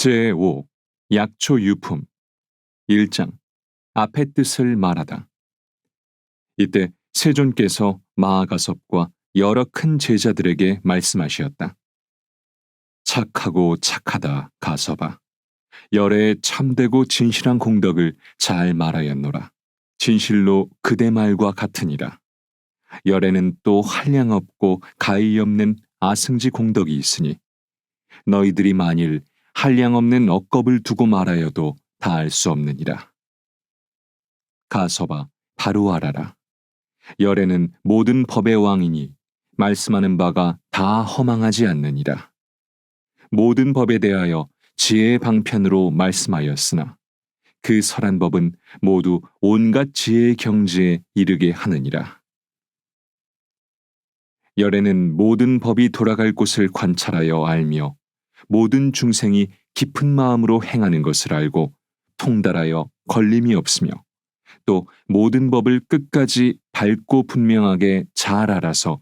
제5 약초 유품 1장 앞의 뜻을 말하다. 이때 세존께서 마아가섭과 여러 큰 제자들에게 말씀하시었다. 착하고 착하다 가섭아. 열의 참되고 진실한 공덕을 잘 말하였노라. 진실로 그대 말과 같으니라. 열에는 또 한량없고 가히 없는 아승지 공덕이 있으니 너희들이 만일 한량없는 억겁을 두고 말하여도 다 알 수 없느니라. 가섭아 바로 알아라. 열에는 모든 법의 왕이니 말씀하는 바가 다 허망하지 않느니라. 모든 법에 대하여 지혜의 방편으로 말씀하였으나 그 설한 법은 모두 온갖 지혜의 경지에 이르게 하느니라. 열에는 모든 법이 돌아갈 곳을 관찰하여 알며 모든 중생이 깊은 마음으로 행하는 것을 알고 통달하여 걸림이 없으며 또 모든 법을 끝까지 밝고 분명하게 잘 알아서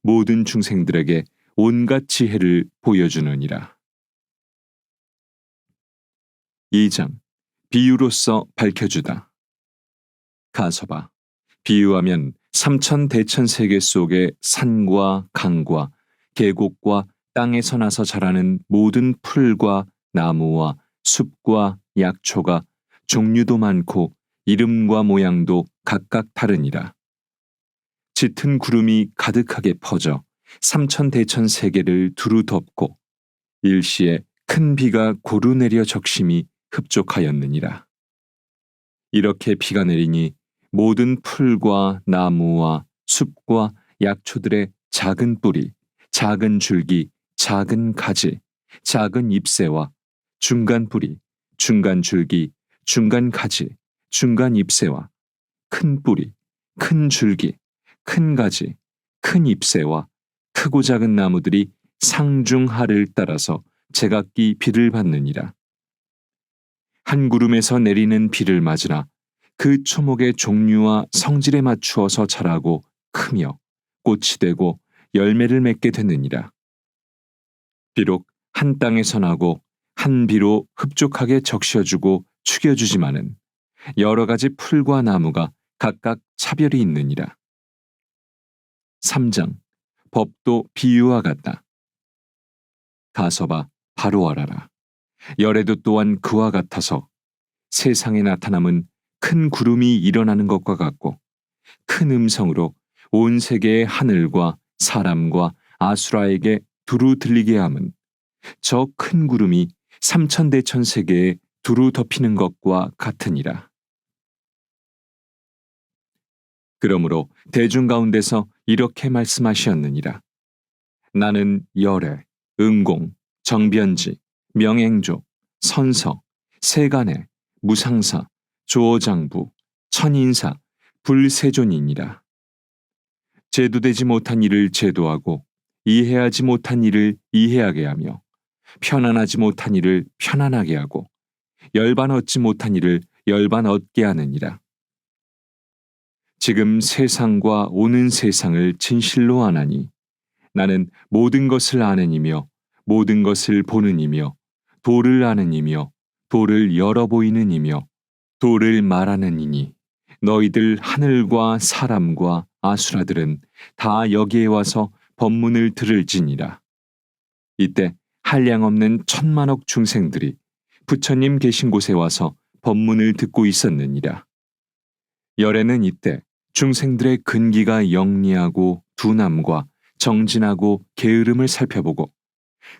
모든 중생들에게 온갖 지혜를 보여주느니라. 2장 비유로서 밝혀주다. 가섭아, 비유하면 삼천대천세계 속의 산과 강과 계곡과 땅에서 나서 자라는 모든 풀과 나무와 숲과 약초가 종류도 많고 이름과 모양도 각각 다르니라. 짙은 구름이 가득하게 퍼져 삼천대천 세계를 두루 덮고 일시에 큰 비가 고루 내려 적심이 흡족하였느니라. 이렇게 비가 내리니 모든 풀과 나무와 숲과 약초들의 작은 뿌리, 작은 줄기, 작은 가지, 작은 잎새와 중간 뿌리, 중간 줄기, 중간 가지, 중간 잎새와 큰 뿌리, 큰 줄기, 큰 가지, 큰 잎새와 크고 작은 나무들이 상중하를 따라서 제각기 비를 받느니라. 한 구름에서 내리는 비를 맞으나 그 초목의 종류와 성질에 맞추어서 자라고 크며 꽃이 되고 열매를 맺게 되느니라. 비록 한 땅에서 나고 한 비로 흡족하게 적셔주고 축여주지만은 여러 가지 풀과 나무가 각각 차별이 있느니라. 3장 법도 비유와 같다. 가섭아 바로 알아라. 열에도 또한 그와 같아서 세상에 나타남은 큰 구름이 일어나는 것과 같고 큰 음성으로 온 세계의 하늘과 사람과 아수라에게 두루 들리게 함은 저 큰 구름이 삼천대천 세계에 두루 덮이는 것과 같으니라. 그러므로 대중 가운데서 이렇게 말씀하시었느니라. 나는 열애, 응공, 정변지, 명행조, 선서, 세간애, 무상사, 조어장부, 천인사, 불세존이니라. 제도되지 못한 일을 제도하고 이해하지 못한 일을 이해하게 하며 편안하지 못한 일을 편안하게 하고 열반 얻지 못한 일을 열반 얻게 하느니라. 지금 세상과 오는 세상을 진실로 아나니 나는 모든 것을 아는 이며 모든 것을 보는 이며 도를 아는 이며 도를 열어 보이는 이며 도를 말하는 이니 너희들 하늘과 사람과 아수라들은 다 여기에 와서 법문을 들을지니라. 이때 한량없는 천만억 중생들이 부처님 계신 곳에 와서 법문을 듣고 있었느니라. 열에는 이때 중생들의 근기가 영리하고 둔함과 정진하고 게으름을 살펴보고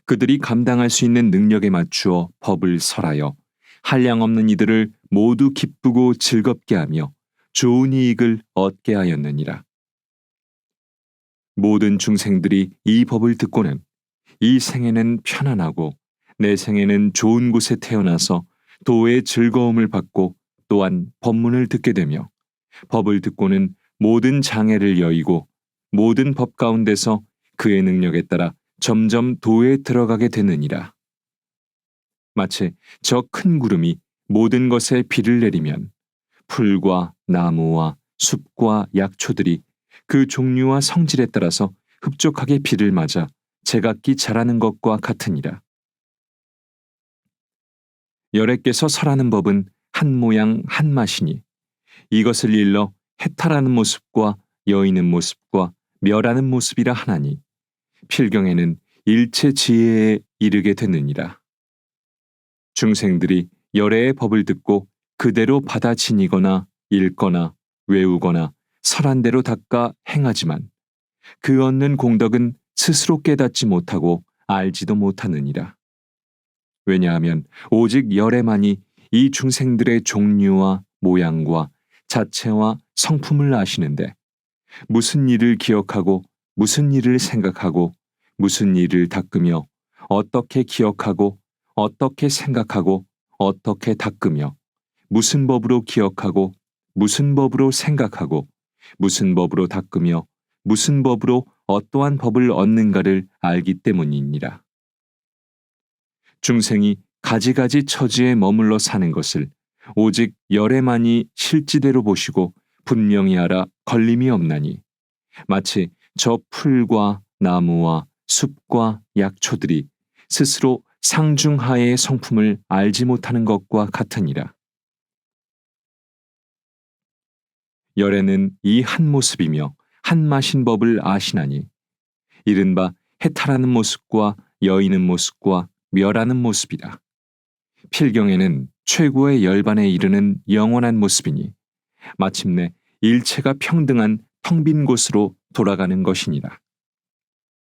그들이 감당할 수 있는 능력에 맞추어 법을 설하여 한량없는 이들을 모두 기쁘고 즐겁게 하며 좋은 이익을 얻게 하였느니라. 모든 중생들이 이 법을 듣고는 이 생에는 편안하고 내 생에는 좋은 곳에 태어나서 도의 즐거움을 받고 또한 법문을 듣게 되며 법을 듣고는 모든 장애를 여의고 모든 법 가운데서 그의 능력에 따라 점점 도에 들어가게 되느니라. 마치 저 큰 구름이 모든 것에 비를 내리면 풀과 나무와 숲과 약초들이 그 종류와 성질에 따라서 흡족하게 비를 맞아 제각기 자라는 것과 같으니라. 열애께서 설하는 법은 한 모양 한 맛이니 이것을 일러 해탈하는 모습과 여의는 모습과 멸하는 모습이라 하나니 필경에는 일체 지혜에 이르게 됐느니라. 중생들이 열애의 법을 듣고 그대로 받아 지니거나 읽거나 외우거나 설한 대로 닦아 행하지만 그 얻는 공덕은 스스로 깨닫지 못하고 알지도 못하느니라. 왜냐하면 오직 열애만이 이 중생들의 종류와 모양과 자체와 성품을 아시는데 무슨 일을 기억하고 무슨 일을 생각하고 무슨 일을 닦으며 어떻게 기억하고 어떻게 생각하고 어떻게 닦으며 무슨 법으로 기억하고 무슨 법으로 생각하고 무슨 법으로 닦으며 무슨 법으로 어떠한 법을 얻는가를 알기 때문이니라. 중생이 가지가지 처지에 머물러 사는 것을 오직 열애만이 실지대로 보시고 분명히 알아 걸림이 없나니 마치 저 풀과 나무와 숲과 약초들이 스스로 상중하의 성품을 알지 못하는 것과 같으니라. 열애는 이 한 모습이며 한 맛인 법을 아시나니 이른바 해탈하는 모습과 여의는 모습과 멸하는 모습이라. 필경에는 최고의 열반에 이르는 영원한 모습이니 마침내 일체가 평등한 텅 빈 곳으로 돌아가는 것이니라.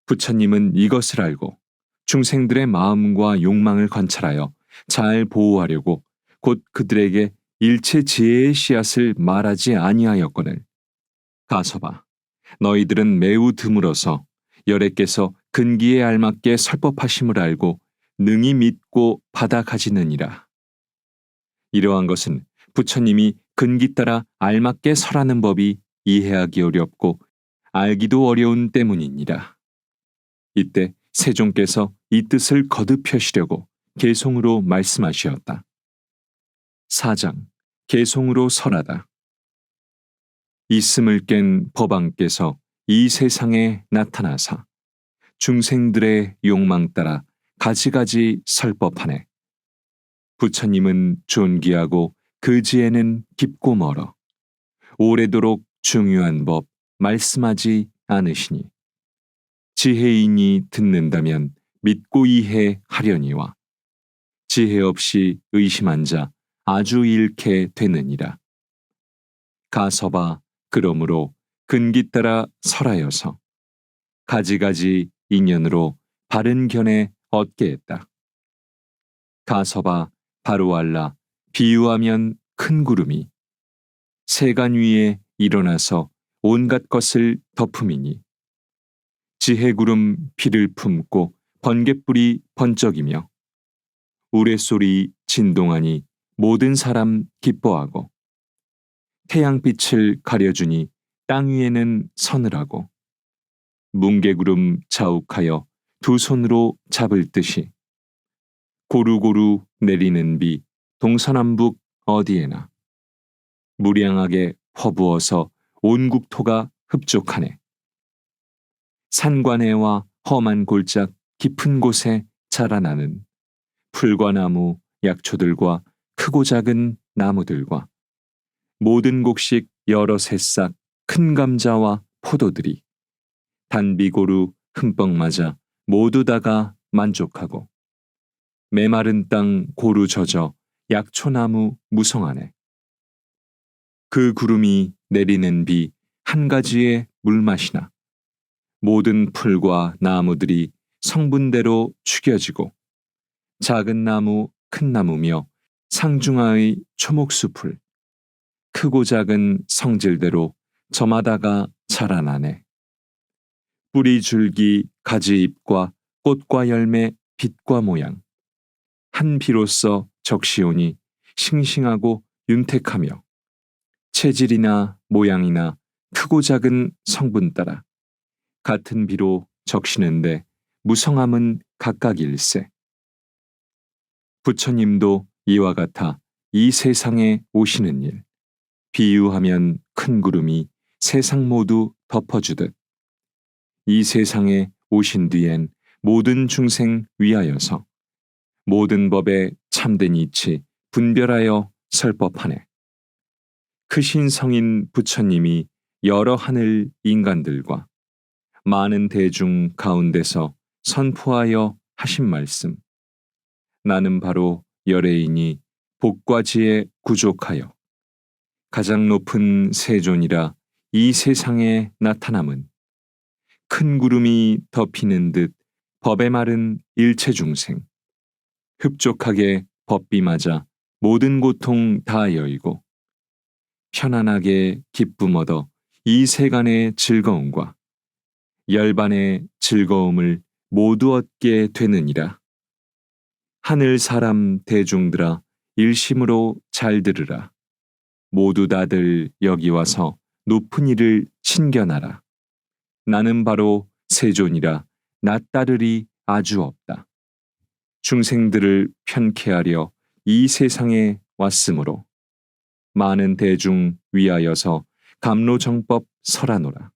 부처님은 이것을 알고 중생들의 마음과 욕망을 관찰하여 잘 보호하려고 곧 그들에게 일체 지혜의 씨앗을 말하지 아니하였거늘 가서봐 너희들은 매우 드물어서 열애께서 근기에 알맞게 설법하심을 알고 능히 믿고 받아 가지느니라. 이러한 것은 부처님이 근기 따라 알맞게 설하는 법이 이해하기 어렵고 알기도 어려운 때문이니라. 이때 세종께서 이 뜻을 거듭하시려고 개송으로 말씀하시었다. 4장 개송으로 설하다. 있음을 깬 법왕께서 이 세상에 나타나사 중생들의 욕망 따라 가지가지 설법하네. 부처님은 존귀하고 그 지혜는 깊고 멀어 오래도록 중요한 법 말씀하지 않으시니 지혜인이 듣는다면 믿고 이해하려니와 지혜 없이 의심한 자 아주 잃게 되느니라. 가서봐 그러므로 근기 따라 설하여서 가지가지 인연으로 바른 견해 얻게 했다. 가서봐 바로 알라 비유하면 큰 구름이 세간 위에 일어나서 온갖 것을 덮음이니 지혜구름 비를 품고 번갯불이 번쩍이며 우레소리 진동하니 모든 사람 기뻐하고 태양빛을 가려주니 땅 위에는 서늘하고 뭉게구름 자욱하여 두 손으로 잡을 듯이 고루고루 내리는 비 동서남북 어디에나 무량하게 퍼부어서 온 국토가 흡족하네. 산관해와 험한 골짝 깊은 곳에 자라나는 풀과 나무, 약초들과 크고 작은 나무들과 모든 곡식 여러 새싹 큰 감자와 포도들이 단비고루 흠뻑 맞아 모두 다가 만족하고 메마른 땅 고루 젖어 약초나무 무성하네. 그 구름이 내리는 비 한 가지의 물맛이나 모든 풀과 나무들이 성분대로 축여지고 작은 나무 큰 나무며 상중하의 초목수풀 크고 작은 성질대로 저마다가 자라나네. 뿌리 줄기 가지 잎과 꽃과 열매 빛과 모양 한 비로써 적시오니 싱싱하고 윤택하며 체질이나 모양이나 크고 작은 성분 따라 같은 비로 적시는데 무성함은 각각일세. 부처님도 이와 같아 이 세상에 오시는 일 비유하면 큰 구름이 세상 모두 덮어주듯 이 세상에 오신 뒤엔 모든 중생 위하여서 모든 법에 참된 이치 분별하여 설법하네. 크신 성인 부처님이 여러 하늘 인간들과 많은 대중 가운데서 선포하여 하신 말씀. 나는 바로 열애이니 복과 지에 구족하여 가장 높은 세존이라 이 세상에 나타남은 큰 구름이 덮이는 듯 법에 마른 일체 중생, 흡족하게 법비 맞아 모든 고통 다 여의고 편안하게 기쁨 얻어 이 세간의 즐거움과 열반의 즐거움을 모두 얻게 되느니라. 하늘 사람 대중들아 일심으로 잘 들으라. 모두 다들 여기 와서 높은 이를 친견하라. 나는 바로 세존이라 나 따르리 아주 없다. 중생들을 편케하려 이 세상에 왔으므로 많은 대중 위하여서 감로정법 설하노라.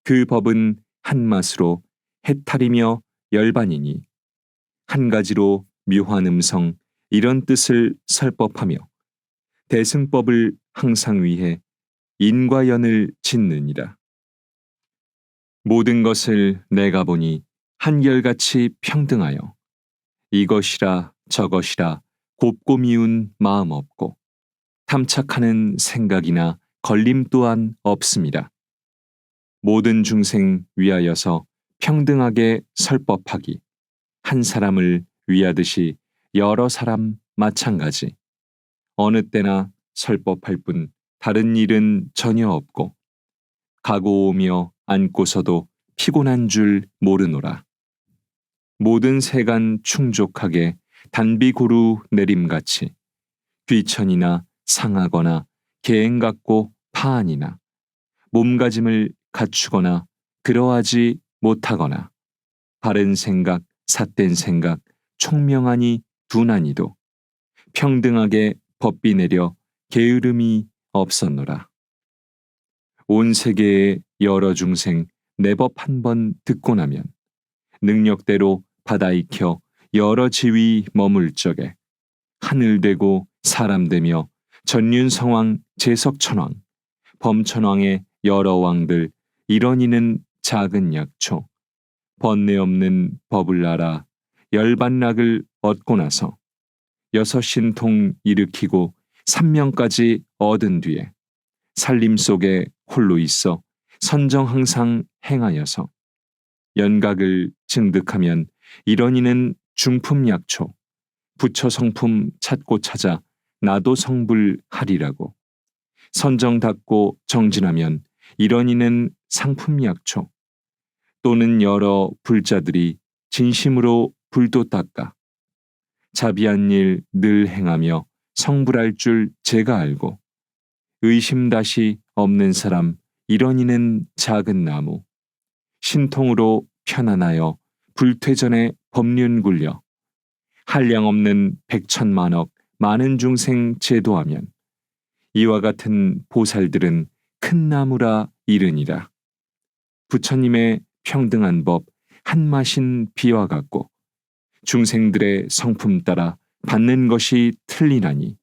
그 법은 한 맛으로 해탈이며 열반이니 한 가지로 묘한 음성 이런 뜻을 설법하며 대승법을 항상 위해 인과 연을 짓느니라. 모든 것을 내가 보니 한결같이 평등하여 이것이라 저것이라 곱고 미운 마음 없고 탐착하는 생각이나 걸림 또한 없음이라. 모든 중생 위하여서 평등하게 설법하기 한 사람을 위하듯이 여러 사람 마찬가지 어느 때나 설법할 뿐 다른 일은 전혀 없고 가고 오며 앉고서도 피곤한 줄 모르노라. 모든 세간 충족하게 단비고루 내림같이 귀천이나 상하거나 계행 같고 파안이나 몸가짐을 갖추거나 그러하지 못하거나 바른 생각, 삿된 생각, 총명하니 둔하니도 평등하게 법비 내려 게으름이 없었노라. 온 세계의 여러 중생 내 법 한 번 듣고 나면 능력대로 받아 익혀 여러 지위 머물 적에 하늘 되고 사람 되며 전륜성왕 제석천왕 범천왕의 여러 왕들 이런이는 작은 약초 번뇌 없는 법을 알아 열반락을 얻고 나서 여섯 신통 일으키고 삼명까지 얻은 뒤에 살림 속에 홀로 있어 선정 항상 행하여서 연각을 증득하면 이런이는 중품 약초 부처 성품 찾고 찾아 나도 성불하리라고 선정 닦고 정진하면 이런이는 상품 약초 또는 여러 불자들이 진심으로 불도 닦아 자비한 일 늘 행하며 성불할 줄 제가 알고 의심 다시 없는 사람 이런이는 작은 나무 신통으로 편안하여 불퇴전에 법륜 굴려 한량 없는 백천만억 많은 중생 제도하면 이와 같은 보살들은 큰 나무라 이르니라. 부처님의 평등한 법 한마신 비와 같고 중생들의 성품 따라 받는 것이 틀리나니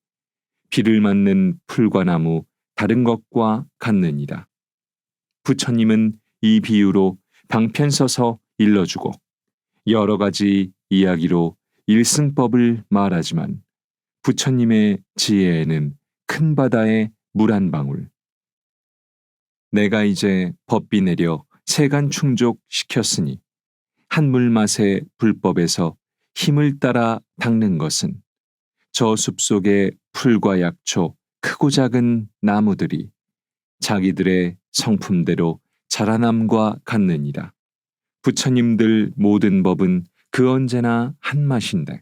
비를 맞는 풀과 나무 다른 것과 같느니라. 부처님은 이 비유로 방편 써서 일러주고 여러 가지 이야기로 일승법을 말하지만 부처님의 지혜에는 큰 바다에 물 한 방울. 내가 이제 법비 내려 세간 충족 시켰으니 한 물 맛의 불법에서 힘을 따라 닦는 것은 저 숲속의 풀과 약초 크고 작은 나무들이 자기들의 성품대로 자라남과 같느니라. 부처님들 모든 법은 그 언제나 한 맛인데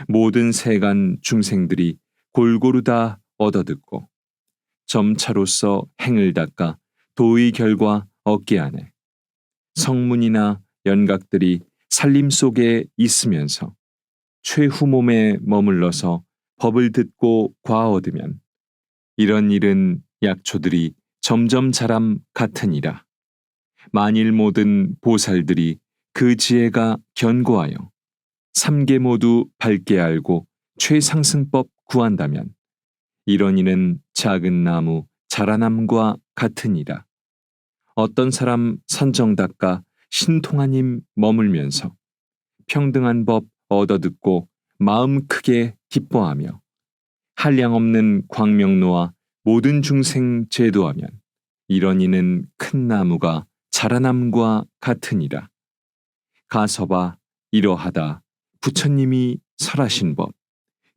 모든 세간 중생들이 골고루 다 얻어듣고 점차로서 행을 닦아 도의 결과 얻게 하네. 성문이나 연각들이 살림 속에 있으면서 최후 몸에 머물러서 법을 듣고 과얻으면 이런 일은 약초들이 점점 자람 같으니라. 만일 모든 보살들이 그 지혜가 견고하여 삼계 모두 밝게 알고 최상승법 구한다면 이런 이는 작은 나무 자라남과 같으니라. 어떤 사람 선정 닦아 신통한 힘 머물면서 평등한 법 얻어듣고 마음 크게 기뻐하며 한량없는 광명로와 모든 중생 제도하면 이런 이는 큰 나무가 자라남과 같으니라. 가서봐 이러하다 부처님이 설하신 법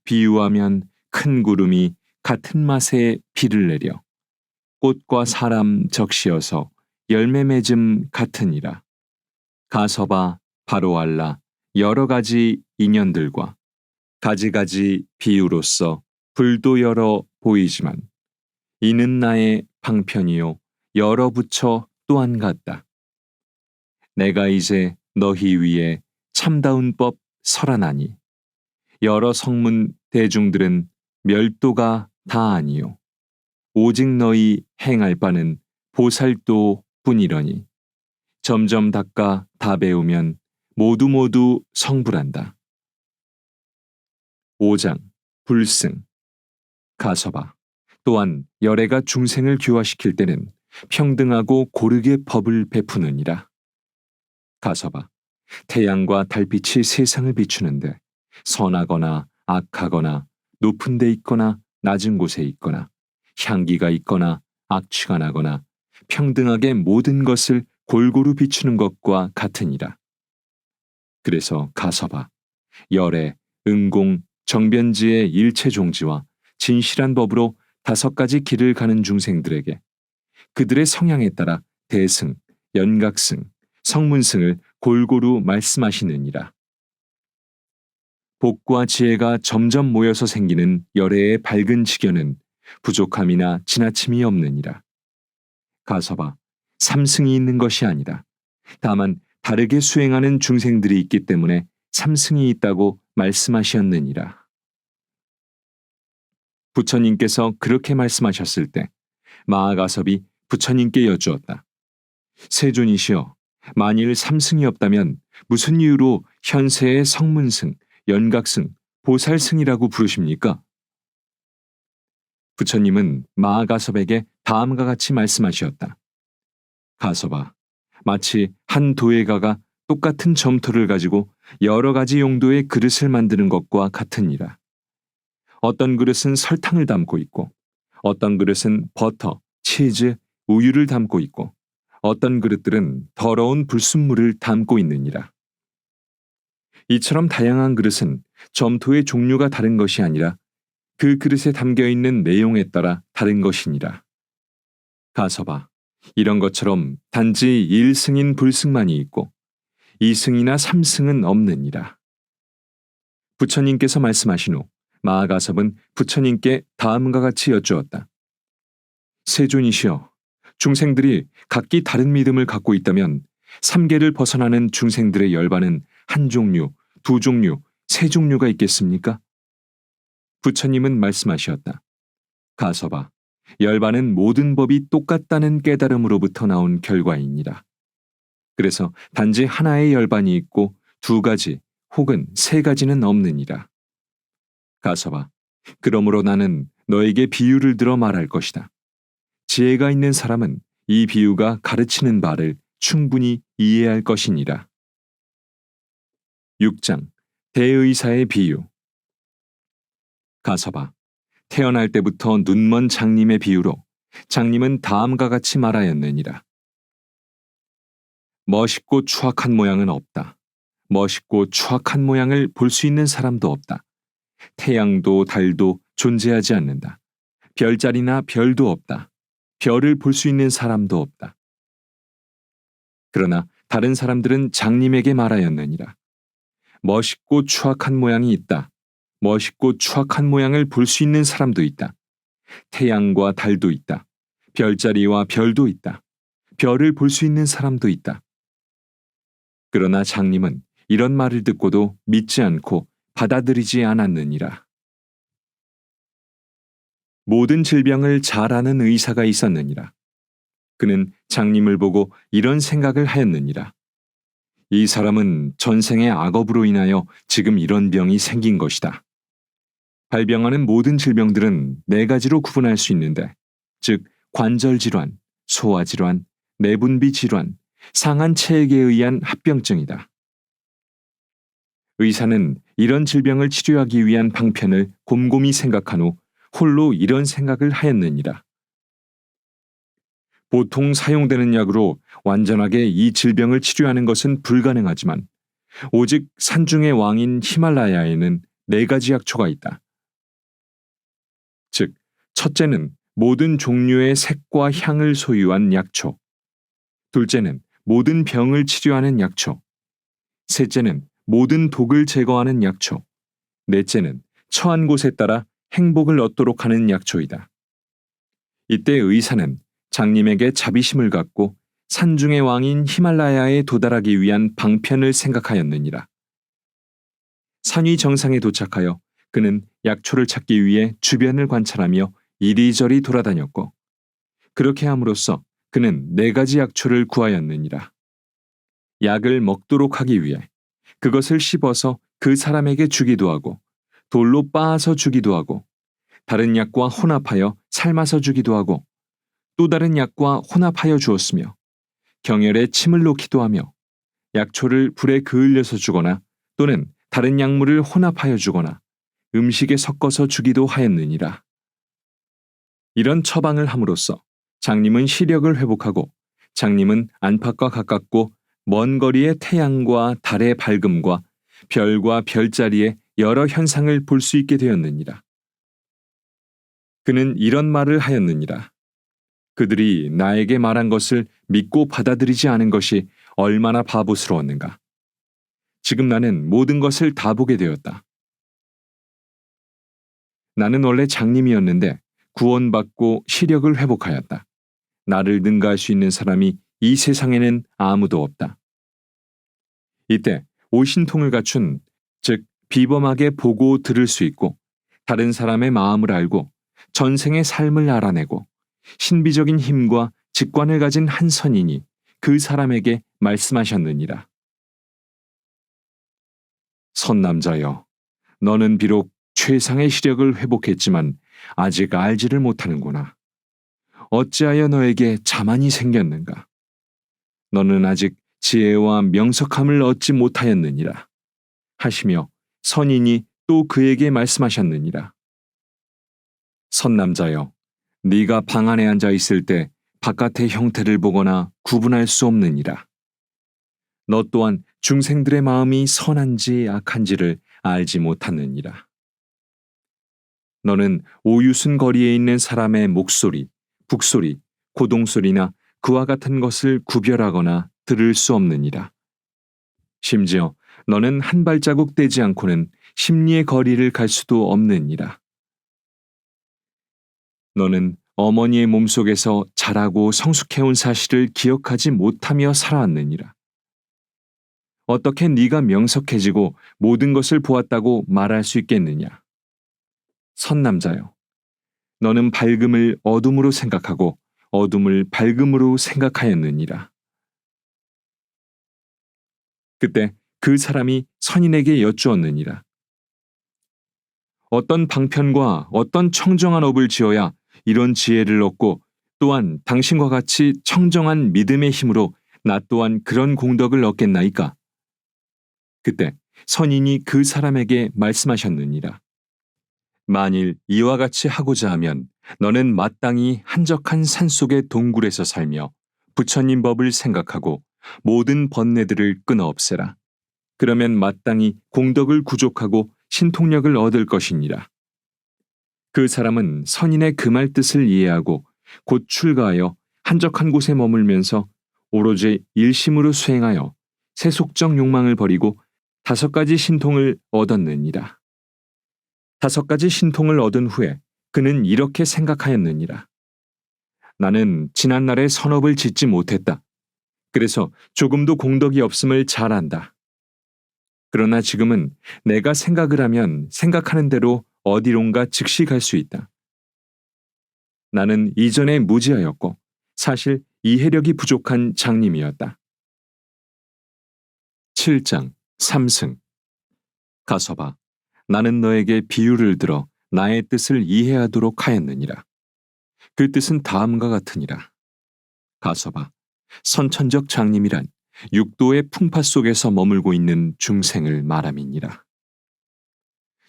비유하면 큰 구름이 같은 맛에 비를 내려 꽃과 사람 적시어서 열매 맺음 같으니라. 가서봐 바로 알라 여러 가지 인연들과 가지가지 비유로서 불도 여러 보이지만 이는 나의 방편이요 여러 부처 또한 같다. 내가 이제 너희 위에 참다운 법 설하나니 여러 성문 대중들은 멸도가 다 아니요 오직 너희 행할 바는 보살도 뿐이러니 점점 닦아 다 배우면 모두 성불한다. 5장 불승. 가서봐 또한 열애가 중생을 교화시킬 때는 평등하고 고르게 법을 베푸느니라. 가서봐 태양과 달빛이 세상을 비추는데 선하거나 악하거나 높은 데 있거나 낮은 곳에 있거나 향기가 있거나 악취가 나거나 평등하게 모든 것을 골고루 비추는 것과 같으니라. 그래서 가서봐 열애, 응공, 정변지의 일체 종지와 진실한 법으로 5가지 길을 가는 중생들에게 그들의 성향에 따라 대승, 연각승, 성문승을 골고루 말씀하시느니라. 복과 지혜가 점점 모여서 생기는 열애의 밝은 지견은 부족함이나 지나침이 없느니라. 가서봐 삼승이 있는 것이 아니라 다만 다르게 수행하는 중생들이 있기 때문에 삼승이 있다고 말씀하셨느니라. 부처님께서 그렇게 말씀하셨을 때 마하가섭이 부처님께 여쭈었다. 세존이시여, 만일 삼승이 없다면 무슨 이유로 현세의 성문승, 연각승, 보살승이라고 부르십니까? 부처님은 마하가섭에게 다음과 같이 말씀하셨다. 가섭아, 마치 한 도예가가 똑같은 점토를 가지고 여러 가지 용도의 그릇을 만드는 것과 같으니라. 어떤 그릇은 설탕을 담고 있고 어떤 그릇은 버터, 치즈, 우유를 담고 있고 어떤 그릇들은 더러운 불순물을 담고 있느니라. 이처럼 다양한 그릇은 점토의 종류가 다른 것이 아니라 그 그릇에 담겨 있는 내용에 따라 다른 것이니라. 가서봐, 이런 것처럼 단지 1승인 불승만이 있고 2승이나 3승은 없느니라. 부처님께서 말씀하신 후 마하가섭은 부처님께 다음과 같이 여쭈었다. 세존이시여, 중생들이 각기 다른 믿음을 갖고 있다면 3계를 벗어나는 중생들의 열반은 한 종류, 2종류, 3종류가 있겠습니까? 부처님은 말씀하셨다. 가서봐, 열반은 모든 법이 똑같다는 깨달음으로부터 나온 결과이니라. 그래서 단지 하나의 열반이 있고 2가지 혹은 3가지는 없느니라. 가서봐, 그러므로 나는 너에게 비유를 들어 말할 것이다. 지혜가 있는 사람은 이 비유가 가르치는 바를 충분히 이해할 것이니라. 6장 대의사의 비유. 가서봐, 태어날 때부터 눈먼 장님의 비유로 장님은 다음과 같이 말하였느니라. 멋있고 추악한 모양은 없다. 멋있고 추악한 모양을 볼 수 있는 사람도 없다. 태양도 달도 존재하지 않는다. 별자리나 별도 없다. 별을 볼 수 있는 사람도 없다. 그러나 다른 사람들은 장님에게 말하였느니라. 멋있고 추악한 모양이 있다. 멋있고 추악한 모양을 볼 수 있는 사람도 있다. 태양과 달도 있다. 별자리와 별도 있다. 별을 볼 수 있는 사람도 있다. 그러나 장님은 이런 말을 듣고도 믿지 않고 받아들이지 않았느니라. 모든 질병을 잘 아는 의사가 있었느니라. 그는 장님을 보고 이런 생각을 하였느니라. 이 사람은 전생의 악업으로 인하여 지금 이런 병이 생긴 것이다. 발병하는 모든 질병들은 네 가지로 구분할 수 있는데, 즉 관절 질환, 소화 질환, 내분비 질환, 상한 체액에 의한 합병증이다. 의사는 이런 질병을 치료하기 위한 방편을 곰곰이 생각한 후 홀로 이런 생각을 하였느니라. 보통 사용되는 약으로 완전하게 이 질병을 치료하는 것은 불가능하지만 오직 산중의 왕인 히말라야에는 네 가지 약초가 있다. 즉, 첫째는 모든 종류의 색과 향을 소유한 약초. 둘째는 모든 병을 치료하는 약초. 셋째는 모든 독을 제거하는 약초. 넷째는 처한 곳에 따라 행복을 얻도록 하는 약초이다. 이때 의사는 장님에게 자비심을 갖고 산중의 왕인 히말라야에 도달하기 위한 방편을 생각하였느니라. 산위 정상에 도착하여 그는 약초를 찾기 위해 주변을 관찰하며 이리저리 돌아다녔고, 그렇게 함으로써 그는 네 가지 약초를 구하였느니라. 약을 먹도록 하기 위해 그것을 씹어서 그 사람에게 주기도 하고, 돌로 빻아서 주기도 하고, 다른 약과 혼합하여 삶아서 주기도 하고, 또 다른 약과 혼합하여 주었으며, 경혈에 침을 놓기도 하며, 약초를 불에 그을려서 주거나 또는 다른 약물을 혼합하여 주거나 음식에 섞어서 주기도 하였느니라. 이런 처방을 함으로써 장님은 시력을 회복하고, 장님은 안팎과 가깝고 먼 거리의 태양과 달의 밝음과 별과 별자리의 여러 현상을 볼 수 있게 되었느니라. 그는 이런 말을 하였느니라. 그들이 나에게 말한 것을 믿고 받아들이지 않은 것이 얼마나 바보스러웠는가. 지금 나는 모든 것을 다 보게 되었다. 나는 원래 장님이었는데 구원받고 시력을 회복하였다. 나를 능가할 수 있는 사람이 이 세상에는 아무도 없다. 이때 오신통을 갖춘, 즉 비범하게 보고 들을 수 있고 다른 사람의 마음을 알고 전생의 삶을 알아내고 신비적인 힘과 직관을 가진 한 선인이 그 사람에게 말씀하셨느니라. 선남자여, 너는 비록 최상의 시력을 회복했지만 아직 알지를 못하는구나. 어찌하여 너에게 자만이 생겼는가? 너는 아직 지혜와 명석함을 얻지 못하였느니라. 하시며 선인이 또 그에게 말씀하셨느니라. 선남자여, 네가 방 안에 앉아 있을 때 바깥의 형태를 보거나 구분할 수 없느니라. 너 또한 중생들의 마음이 선한지 악한지를 알지 못하느니라. 너는 오유순 거리에 있는 사람의 목소리, 북소리, 고동소리나 그와 같은 것을 구별하거나 들을 수 없느니라. 심지어 너는 한 발자국 떼지 않고는 심리의 거리를 갈 수도 없느니라. 너는 어머니의 몸속에서 자라고 성숙해온 사실을 기억하지 못하며 살아왔느니라. 어떻게 네가 명석해지고 모든 것을 보았다고 말할 수 있겠느냐? 선남자여, 너는 밝음을 어둠으로 생각하고 어둠을 밝음으로 생각하였느니라. 그때 그 사람이 선인에게 여쭈었느니라. 어떤 방편과 어떤 청정한 업을 지어야 이런 지혜를 얻고 또한 당신과 같이 청정한 믿음의 힘으로 나 또한 그런 공덕을 얻겠나이까? 그때 선인이 그 사람에게 말씀하셨느니라. 만일 이와 같이 하고자 하면 너는 마땅히 한적한 산속의 동굴에서 살며 부처님 법을 생각하고 모든 번뇌들을 끊어 없애라. 그러면 마땅히 공덕을 구족하고 신통력을 얻을 것이니라. 그 사람은 선인의 그 말 뜻을 이해하고 곧 출가하여 한적한 곳에 머물면서 오로지 일심으로 수행하여 세속적 욕망을 버리고 5가지 신통을 얻었느니라. 5가지 신통을 얻은 후에 그는 이렇게 생각하였느니라. 나는 지난날에 선업을 짓지 못했다. 그래서 조금도 공덕이 없음을 잘 안다. 그러나 지금은 내가 생각을 하면 생각하는 대로 어디론가 즉시 갈 수 있다. 나는 이전에 무지하였고 사실 이해력이 부족한 장님이었다. 7장 3승. 가서 봐. 나는 너에게 비유를 들어 나의 뜻을 이해하도록 하였느니라. 그 뜻은 다음과 같으니라. 가서봐, 선천적 장님이란 육도의 풍파 속에서 머물고 있는 중생을 말함이니라.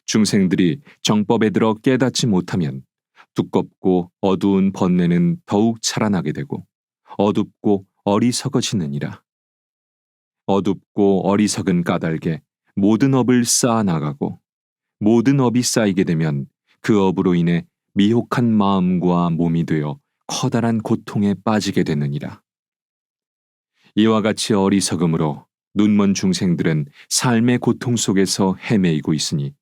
중생들이 정법에 들어 깨닫지 못하면 두껍고 어두운 번뇌는 더욱 자라나게 되고 어둡고 어리석어지느니라. 어둡고 어리석은 까닭에 모든 업을 쌓아 나가고 모든 업이 쌓이게 되면 그 업으로 인해 미혹한 마음과 몸이 되어 커다란 고통에 빠지게 되느니라. 이와 같이 어리석음으로 눈먼 중생들은 삶의 고통 속에서 헤매이고 있으니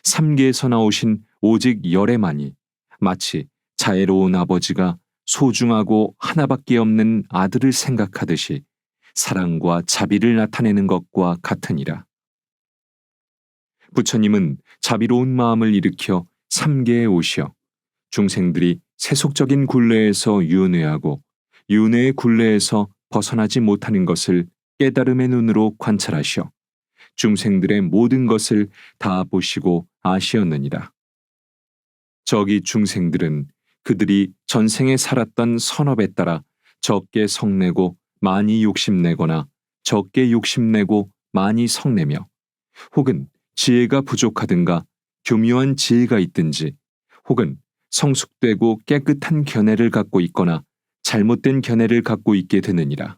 삼계에서 나오신 오직 열애만이 마치 자애로운 아버지가 소중하고 하나밖에 없는 아들을 생각하듯이 사랑과 자비를 나타내는 것과 같으니라. 부처님은 자비로운 마음을 일으켜 삼계에 오시어 중생들이 세속적인 굴레에서 윤회하고 윤회의 굴레에서 벗어나지 못하는 것을 깨달음의 눈으로 관찰하시어 중생들의 모든 것을 다 보시고 아시었느니라. 저기 중생들은 그들이 전생에 살았던 선업에 따라 적게 성내고 많이 욕심내거나 적게 욕심내고 많이 성내며 혹은 지혜가 부족하든가 교묘한 지혜가 있든지 혹은 성숙되고 깨끗한 견해를 갖고 있거나 잘못된 견해를 갖고 있게 되느니라.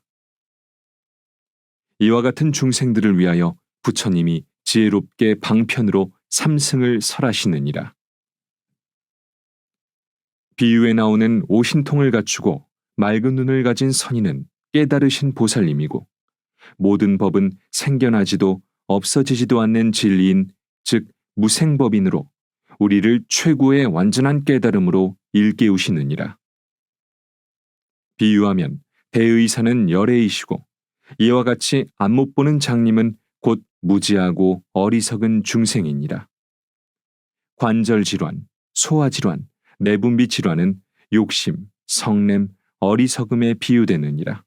이와 같은 중생들을 위하여 부처님이 지혜롭게 방편으로 삼승을 설하시느니라. 비유에 나오는 오신통을 갖추고 맑은 눈을 가진 선인은 깨달으신 보살님이고 모든 법은 생겨나지도 없어지지도 않는 진리인 즉 무생법인으로 우리를 최고의 완전한 깨달음으로 일깨우시느니라. 비유하면 대의사는 열애이시고 이와 같이 안못 보는 장님은 곧 무지하고 어리석은 중생이니라. 관절질환, 소화질환, 내분비질환은 욕심, 성냄, 어리석음에 비유되느니라.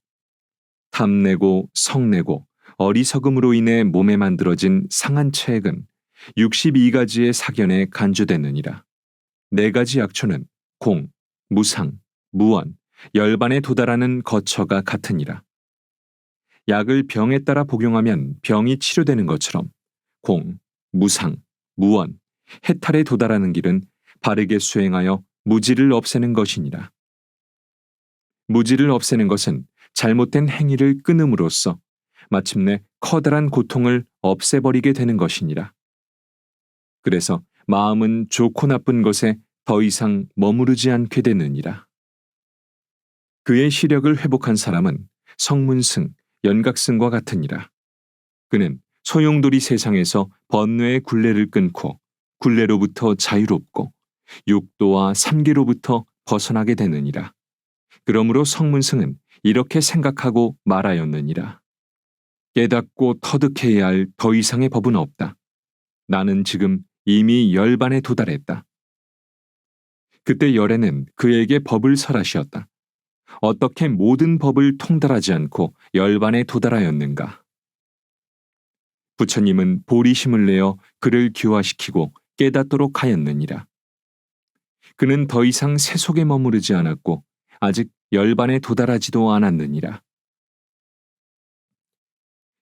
탐내고 성내고 어리석음으로 인해 몸에 만들어진 상한 체액은 62가지의 사견에 간주되느니라. 4가지 약초는 공, 무상, 무원, 열반에 도달하는 거처가 같으니라. 약을 병에 따라 복용하면 병이 치료되는 것처럼 공, 무상, 무원, 해탈에 도달하는 길은 바르게 수행하여 무지를 없애는 것이니라. 무지를 없애는 것은 잘못된 행위를 끊음으로써 마침내 커다란 고통을 없애버리게 되는 것이니라. 그래서 마음은 좋고 나쁜 것에 더 이상 머무르지 않게 되느니라. 그의 시력을 회복한 사람은 성문승, 연각승과 같으니라. 그는 소용돌이 세상에서 번뇌의 굴레를 끊고 굴레로부터 자유롭고 육도와 삼계로부터 벗어나게 되느니라. 그러므로 성문승은 이렇게 생각하고 말하였느니라. 깨닫고 터득해야 할 더 이상의 법은 없다. 나는 지금 이미 열반에 도달했다. 그때 열애는 그에게 법을 설하시었다. 어떻게 모든 법을 통달하지 않고 열반에 도달하였는가? 부처님은 보리심을 내어 그를 교화시키고 깨닫도록 하였느니라. 그는 더 이상 세속에 머무르지 않았고 아직 열반에 도달하지도 않았느니라.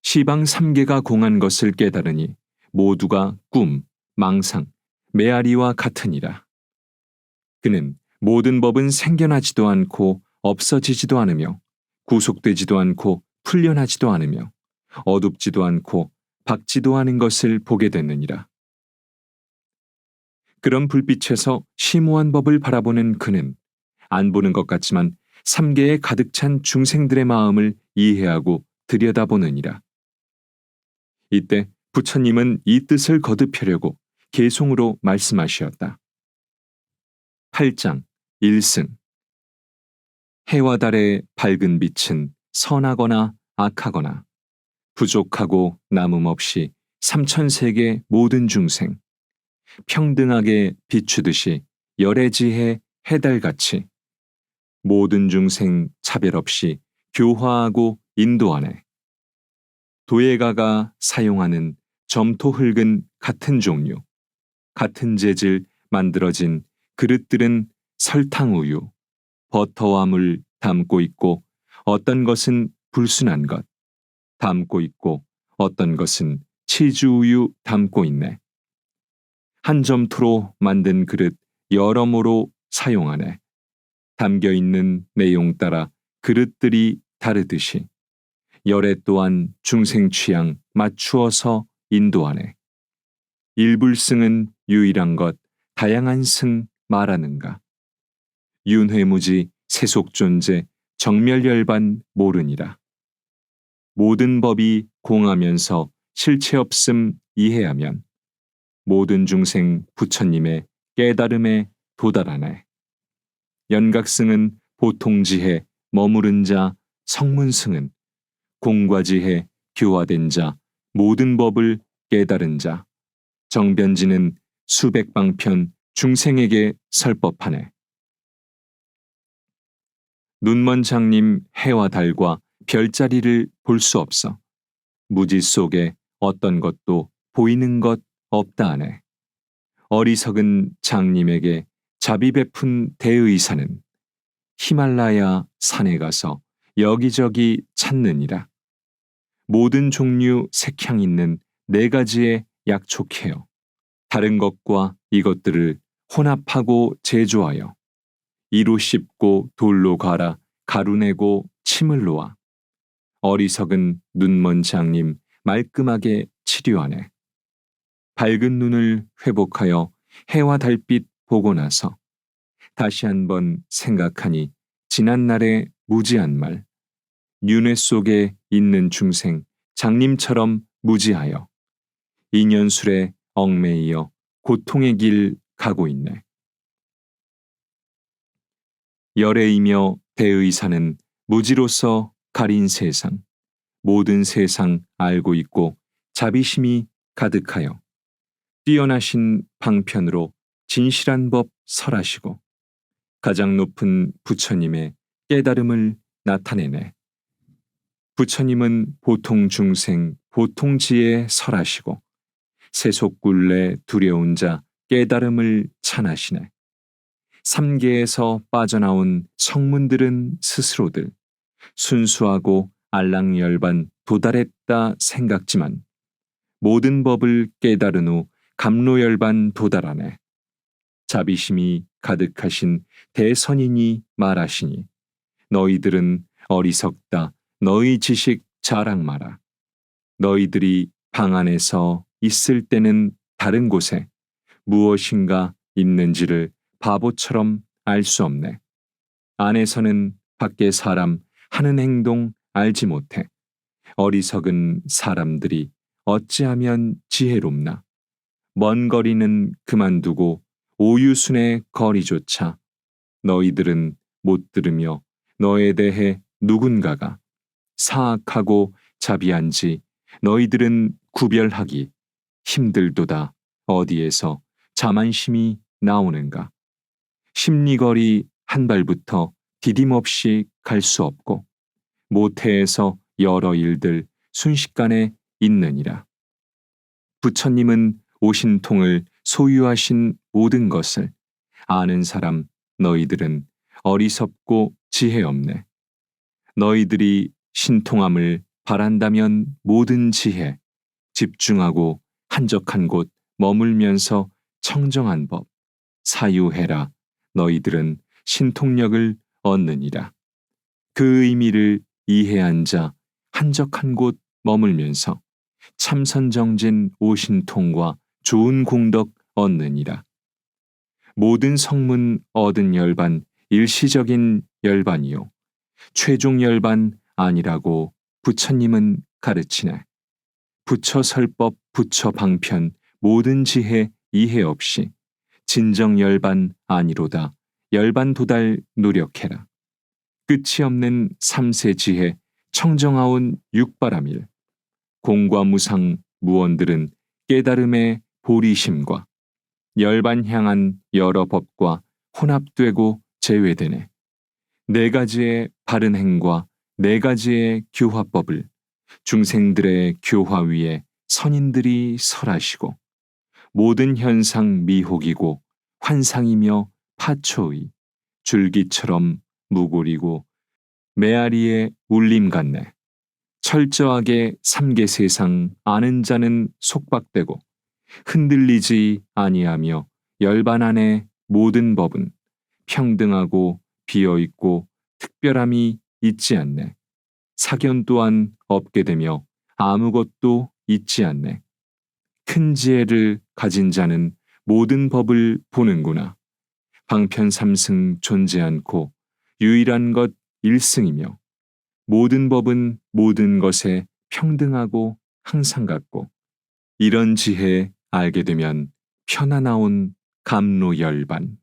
시방 3계가 공한 것을 깨달으니 모두가 꿈, 망상, 메아리와 같으니라. 그는 모든 법은 생겨나지도 않고 없어지지도 않으며 구속되지도 않고 풀려나지도 않으며 어둡지도 않고 밝지도 않은 것을 보게 됐느니라. 그런 불빛에서 심오한 법을 바라보는 그는 안 보는 것 같지만 3계에 가득 찬 중생들의 마음을 이해하고 들여다보느니라. 이때 부처님은 이 뜻을 거듭하려고 개송으로 말씀하시었다. 8장 1승 해와 달의 밝은 빛은 선하거나 악하거나 부족하고 남음 없이 삼천세계 모든 중생 평등하게 비추듯이 열의 지혜 해달같이 모든 중생 차별 없이 교화하고 인도하네. 도예가가 사용하는 점토 흙은 같은 종류, 같은 재질, 만들어진 그릇들은 설탕우유, 버터와 물 담고 있고 어떤 것은 불순한 것 담고 있고 어떤 것은 치즈우유 담고 있네. 한 점토로 만든 그릇 여러모로 사용하네. 담겨 있는 내용 따라 그릇들이 다르듯이 열애 또한 중생 취향 맞추어서 인도하네. 일불승은 유일한 것 다양한 승 말하는가. 윤회무지 세속존재 정멸열반 모르니라. 모든 법이 공하면서 실체 없음 이해하면 모든 중생 부처님의 깨달음에 도달하네. 연각승은 보통지혜 머무른 자 성문승은 공과지혜 교화된 자 모든 법을 깨달은 자 정변지는 수백 방편 중생에게 설법하네. 눈먼 장님 해와 달과 별자리를 볼 수 없어. 무지 속에 어떤 것도 보이는 것 없다 하네. 어리석은 장님에게 자비 베푼 대의사는 히말라야 산에 가서 여기저기 찾느니라. 모든 종류 색향 있는 네 가지에 약촉해요. 다른 것과 이것들을 혼합하고 제조하여 이로 씹고 돌로 갈아 가루내고 침을 놓아 어리석은 눈먼 장님 말끔하게 치료하네. 밝은 눈을 회복하여 해와 달빛 보고 나서 다시 한번 생각하니 지난날의 무지한 말 윤회 속에 있는 중생 장님처럼 무지하여 인연술에 얽매이어 고통의 길 가고 있네. 열애이며 대의사는 무지로서 가린 세상, 모든 세상 알고 있고 자비심이 가득하여 뛰어나신 방편으로 진실한 법 설하시고 가장 높은 부처님의 깨달음을 나타내네. 부처님은 보통 중생, 보통지에 설하시고 세속굴레 두려운 자 깨달음을 찬하시네. 삼계에서 빠져나온 성문들은 스스로들 순수하고 알랑열반 도달했다 생각지만 모든 법을 깨달은 후 감로열반 도달하네. 자비심이 가득하신 대선인이 말하시니 너희들은 어리석다 너희 지식 자랑 마라. 너희들이 방 안에서 있을 때는 다른 곳에 무엇인가 있는지를 바보처럼 알 수 없네. 안에서는 밖에 사람 하는 행동 알지 못해. 어리석은 사람들이 어찌하면 지혜롭나. 먼 거리는 그만두고 오유순의 거리조차 너희들은 못 들으며 너에 대해 누군가가 사악하고 자비한지 너희들은 구별하기 힘들도다. 어디에서 자만심이 나오는가. 십리거리 한 발부터 디딤없이 갈 수 없고 모태에서 여러 일들 순식간에 있느니라. 부처님은 오신통을 소유하신 모든 것을 아는 사람 너희들은 어리석고 지혜 없네. 너희들이 신통함을 바란다면 모든 지혜, 집중하고 한적한 곳 머물면서 청정한 법, 사유해라. 너희들은 신통력을 얻느니라. 그 의미를 이해한 자 한적한 곳 머물면서 참선정진 오신통과 좋은 공덕 얻느니라. 모든 성문 얻은 열반 일시적인 열반이요 최종 열반 아니라고 부처님은 가르치네. 부처 설법 부처 방편 모든 지혜 이해 없이 진정 열반 아니로다. 열반 도달 노력해라. 끝이 없는 삼세 지혜 청정하온 육바라밀 공과 무상 무언들은 깨달음의 보리심과 열반 향한 여러 법과 혼합되고 제외되네. 네 가지의 바른 행과 네 가지의 교화법을 중생들의 교화 위에 선인들이 설하시고 모든 현상 미혹이고 환상이며 파초의 줄기처럼 무고리고 메아리의 울림 같네. 철저하게 삼계 세상 아는 자는 속박되고 흔들리지 아니하며 열반 안에 모든 법은 평등하고 비어있고 특별함이 있지 않네. 사견 또한 없게 되며 아무것도 있지 않네. 큰 지혜를 가진 자는 모든 법을 보는구나. 방편 삼승 존재 않고 유일한 것 일승이며 모든 법은 모든 것에 평등하고 항상 같고 이런 지혜 알게 되면 편안하온 감로열반.